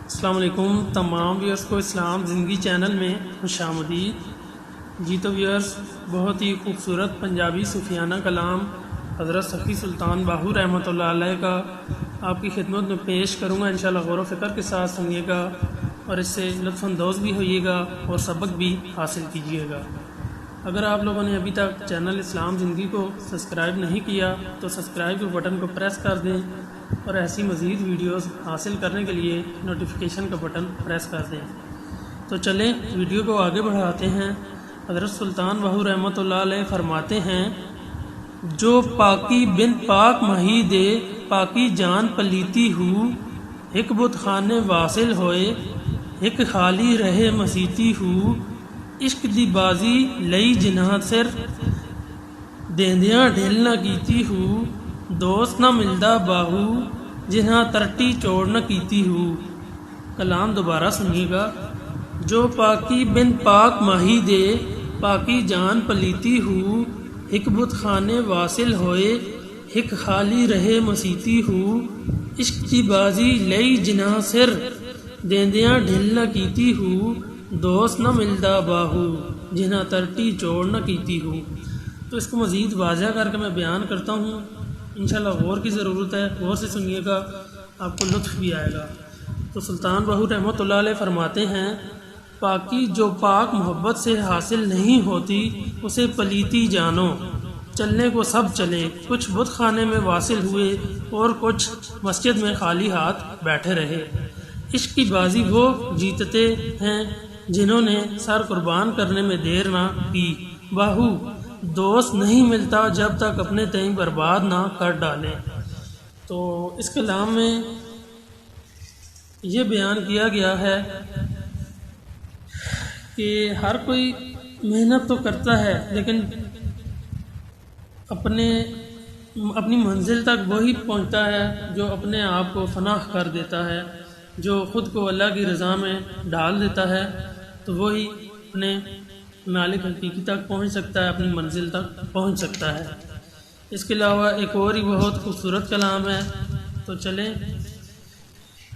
السلام علیکم تمام ویورز کو اسلام زندگی چینل میں خوش آمدید۔ جی تو ویورز، بہت ہی خوبصورت پنجابی صوفیانہ کلام حضرت سخی سلطان باہو رحمۃ اللہ علیہ کا آپ کی خدمت میں پیش کروں گا۔ انشاءاللہ غور و فکر کے ساتھ سنیے گا اور اس سے لطف اندوز بھی ہوئیے گا اور سبق بھی حاصل کیجیے گا۔ اگر آپ لوگوں نے ابھی تک چینل اسلام زندگی کو سبسکرائب نہیں کیا تو سبسکرائب کے بٹن کو پریس کر دیں اور ایسی مزید ویڈیوز حاصل کرنے کے لیے نوٹیفیکیشن کا بٹن پریس کر دیں۔ تو چلیں ویڈیو کو آگے بڑھاتے ہیں۔ حضرت سلطان باہو رحمۃ اللہ علیہ فرماتے ہیں، جو پاکی بن پاک مہی دے پاکی جان پلیتی ہو، ایک بت خانے واصل ہوئے ایک خالی رہے مسیتی ہو، عشق دی بازی لئی جناح سر دیندیاں ڈھل نہ کیتی ہو، دوست نہ ملدا باہو جنہاں ترٹی چوڑ نہ کیتی ہو۔ کلام دوبارہ سنیے گا۔ جو پاکی بن پاک ماہی دے پاکی جان پلیتی ہو، ایک بت خانے واصل ہوئے ایک خالی رہے مسیتی ہو، عشق کی بازی لئی جناح سر دیندیاں ڈھل نہ کیتی ہو، دوست نہ ملدا باہو جنہاں ترٹی چوڑ نہ کیتی ہو۔ تو اس کو مزید واضح کر کے میں بیان کرتا ہوں، انشاءاللہ غور کی ضرورت ہے، غور سے سنیے گا، آپ کو لطف بھی آئے گا۔ تو سلطان باہو رحمۃ اللہ علیہ فرماتے ہیں، پاکی جو پاک محبت سے حاصل نہیں ہوتی اسے پلیتی جانو، چلنے کو سب چلے، کچھ بت خانے میں واصل ہوئے اور کچھ مسجد میں خالی ہاتھ بیٹھے رہے۔ عشق کی بازی وہ جیتتے ہیں جنہوں نے سر قربان کرنے میں دیر نہ کی، باہو دوست نہیں ملتا جب تک اپنے تئیں برباد نہ کر ڈالے۔ تو اس کلام میں یہ بیان کیا گیا ہے کہ ہر کوئی محنت تو کرتا ہے لیکن اپنی منزل تک وہی پہنچتا ہے جو اپنے آپ کو فنا کر دیتا ہے، جو خود کو اللہ کی رضا میں ڈال دیتا ہے، تو وہی اپنے مالک حقیقی تک پہنچ سکتا ہے، اپنی منزل تک پہنچ سکتا ہے۔ اس کے علاوہ ایک اور ہی بہت خوبصورت کلام ہے، تو چلیں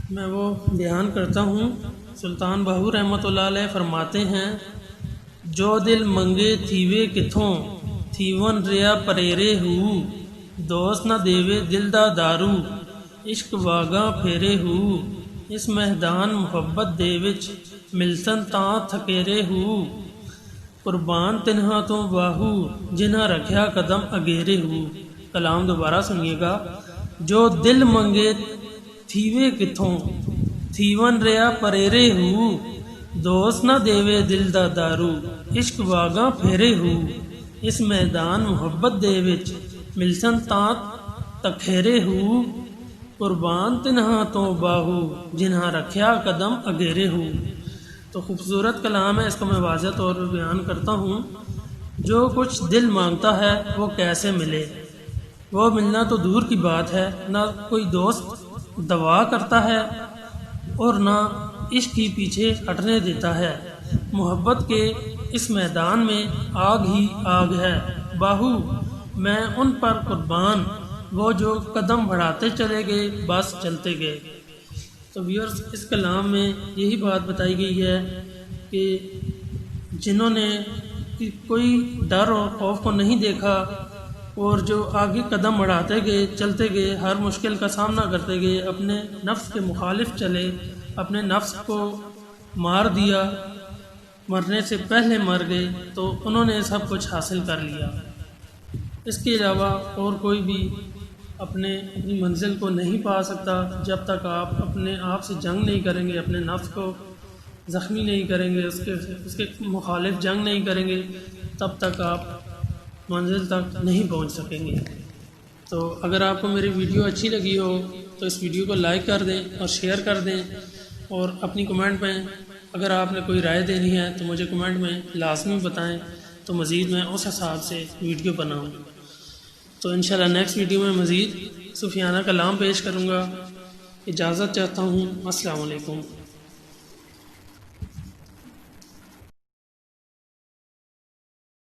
میں وہ بیان کرتا ہوں۔ سلطان باہو رحمۃ اللہ علیہ فرماتے ہیں، جو دل منگے تھیوے کتھوں تھیون ریا پریرے ہو، دوست نہ دیوے دل دا دارو عشق واگاں پھیرے ہو، اس میدان محبت دے وچ ملسن تاں تھکیرے ہو، قربان تنہا تو باہو جنہاں رکھیا قدم اگیرے ہو۔ کلام دوبارہ سنیے گا۔ جو دل منگے تھیوے کتھوں تھیون ریا پریرے ہو، دوست نہ دیوے دل دا دارو عشق واگاں پھیرے ہو، اس میدان محبت دے وچ ملسن تاں تکھیرے ہو، قربان تنہا تو باہو جنہاں رکھیا قدم اگیرے ہو۔ تو خوبصورت کلام ہے، اس کو میں واضح طور پر بیان کرتا ہوں۔ جو کچھ دل مانگتا ہے وہ کیسے ملے، وہ ملنا تو دور کی بات ہے، نہ کوئی دوست دعا کرتا ہے اور نہ عشق کی پیچھے ہٹنے دیتا ہے۔ محبت کے اس میدان میں آگ ہی آگ ہے، باہو میں ان پر قربان، وہ جو قدم بڑھاتے چلے گئے بس چلتے گئے۔ تو ویورز، اس کلام میں یہی بات بتائی گئی ہے کہ جنہوں نے کوئی ڈر اور خوف کو نہیں دیکھا اور جو آگے قدم بڑھاتے گئے چلتے گئے، ہر مشکل کا سامنا کرتے گئے، اپنے نفس کے مخالف چلے، اپنے نفس کو مار دیا، مرنے سے پہلے مر گئے، تو انہوں نے سب کچھ حاصل کر لیا۔ اس کے علاوہ اور کوئی بھی اپنی منزل کو نہیں پا سکتا جب تک آپ اپنے آپ سے جنگ نہیں کریں گے، اپنے نفس کو زخمی نہیں کریں گے، اس کے مخالف جنگ نہیں کریں گے، تب تک آپ منزل تک نہیں پہنچ سکیں گے۔ تو اگر آپ کو میری ویڈیو اچھی لگی ہو تو اس ویڈیو کو لائک کر دیں اور شیئر کر دیں، اور اپنی کمنٹ میں اگر آپ نے کوئی رائے دینی ہے تو مجھے کمنٹ میں لازمی بتائیں، تو مزید میں اس حساب سے ویڈیو بناؤں۔ تو انشاءاللہ نیکسٹ ویڈیو میں مزید صوفیانہ کلام پیش کروں گا۔ اجازت چاہتا ہوں۔ السلام علیکم۔